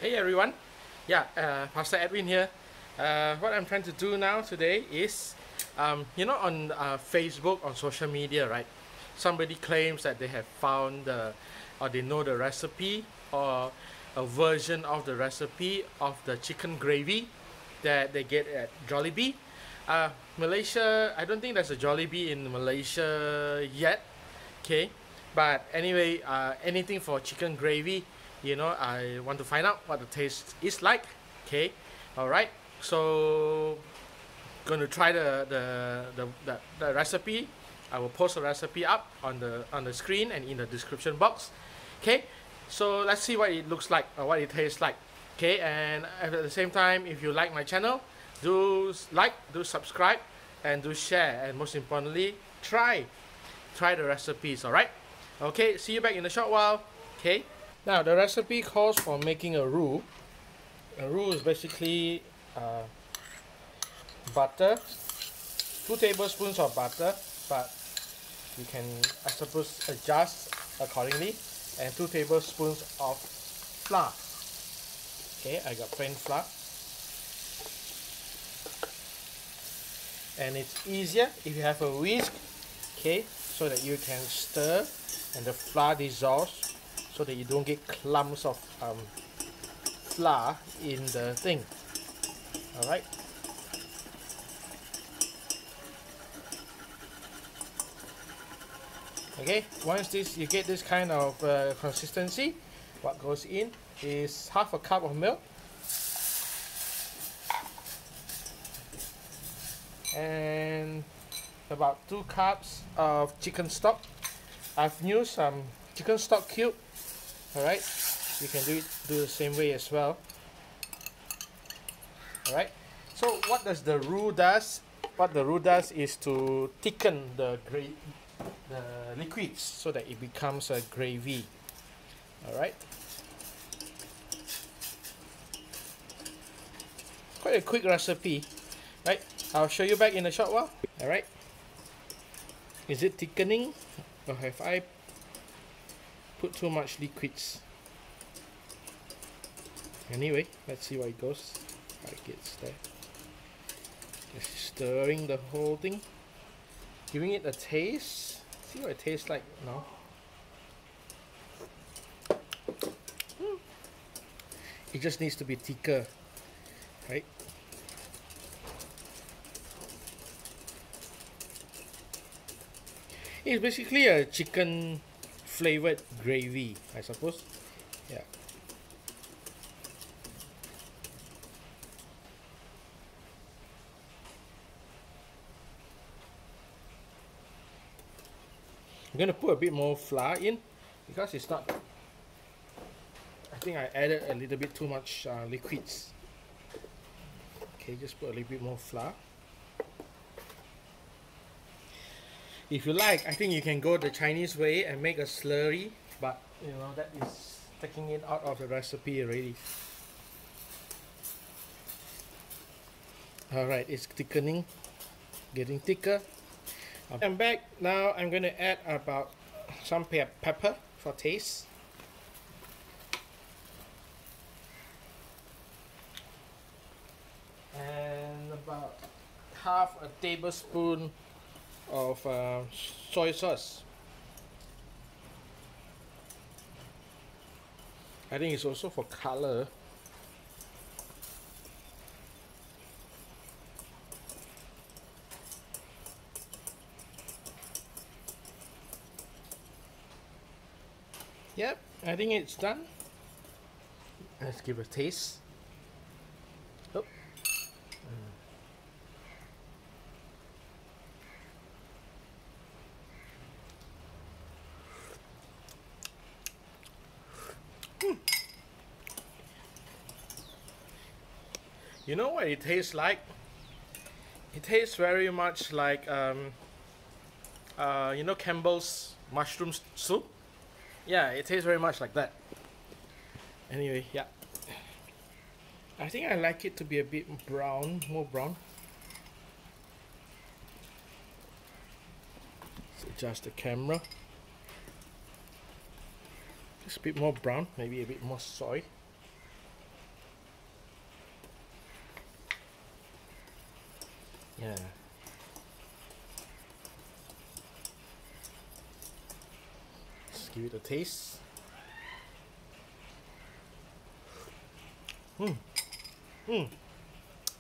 Hey everyone, Pastor Edwin here. What I'm trying to do now today is, on Facebook, on social media, right? Somebody claims that they have found or they know the recipe or a version of the recipe of the chicken gravy that they get at Jollibee. Malaysia, I don't think there's a Jollibee in Malaysia yet. Okay, but anyway, anything for chicken gravy, I want to find out what the taste is like. Okay, all right. So gonna try the recipe. I will post the recipe up on the screen and in the description box. Okay, so let's see what it looks like or what it tastes like. Okay, and at the same time, if you like my channel, do subscribe, and do share, and most importantly, try the recipes. All right. Okay, see you back in a short while. Okay, now the recipe calls for making a roux. A roux is basically butter, 2 tablespoons of butter, but you can, I suppose, adjust accordingly, and 2 tablespoons of flour. Okay, I got plain flour, and it's easier if you have a whisk. Okay, so that you can stir and the flour dissolves, so that you don't get clumps of flour in the thing. All right. Okay, once you get this kind of consistency, what goes in is half a cup of milk and about 2 cups of chicken stock. I've used some chicken stock cube. Alright, you can do the same way as well. Alright, so what does the roux does? What the roux does is to thicken the liquids so that it becomes a gravy. Alright, quite a quick recipe, right? I'll show you back in a short while. Alright, is it thickening, or have I put too much liquids? Anyway, let's see what it goes. How it gets there. Just stirring the whole thing, giving it a taste. See what it tastes like now. It just needs to be thicker, right? It's basically a chicken flavored gravy, I suppose. Yeah. I'm gonna put a bit more flour in because it's not. I think I added a little bit too much liquids. Okay, just put a little bit more flour. If you like, I think you can go the Chinese way and make a slurry, but that is taking it out of the recipe already. Alright, it's thickening, getting thicker. I'm back. Now I'm going to add about some pepper for taste. And about half a tablespoon of soy sauce. I think it's also for color. Yep, I think it's done. Let's give a taste. Oh. You know what it tastes like? It tastes very much like Campbell's mushroom soup. Yeah, it tastes very much like that. Anyway, yeah. I think I like it to be a bit brown, more brown. Let's adjust the camera. Just a bit more brown, maybe a bit more soy. Yeah. Let's give it a taste.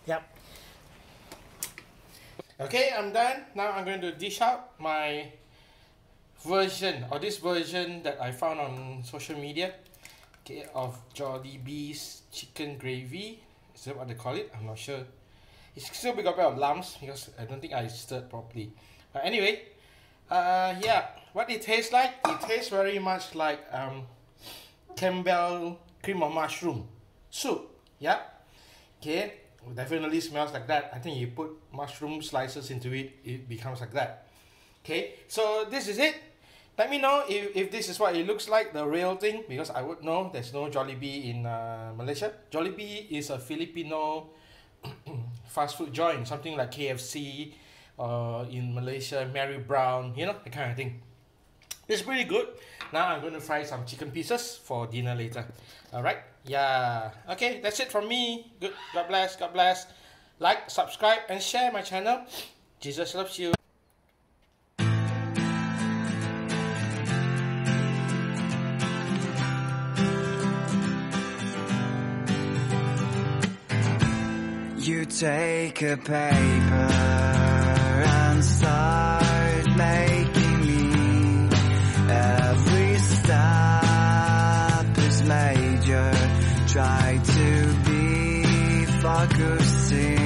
Yep. Okay, I'm done. Now I'm going to dish out my version, or this version that I found on social media, okay, of Jollibee's chicken gravy. Is that what they call it? I'm not sure. It's still got a bit of lumps because I don't think I stirred properly. But anyway, yeah, what it tastes like? It tastes very much like Campbell cream of mushroom soup. Yeah. Okay, definitely smells like that. I think you put mushroom slices into it, it becomes like that. Okay, so this is it. Let me know if this is what it looks like, the real thing, because I would know there's no Jollibee in Malaysia. Jollibee is a Filipino fast food joint, something like KFC in Malaysia, Mary Brown, you know, that kind of thing. It's pretty good. Now I'm going to fry some chicken pieces for dinner later. Alright, yeah. Okay, that's it from me. Good. God bless, God bless. Like, subscribe and share my channel. Jesus loves you. You take a paper and start making me. Every step is major. Try to be focusing.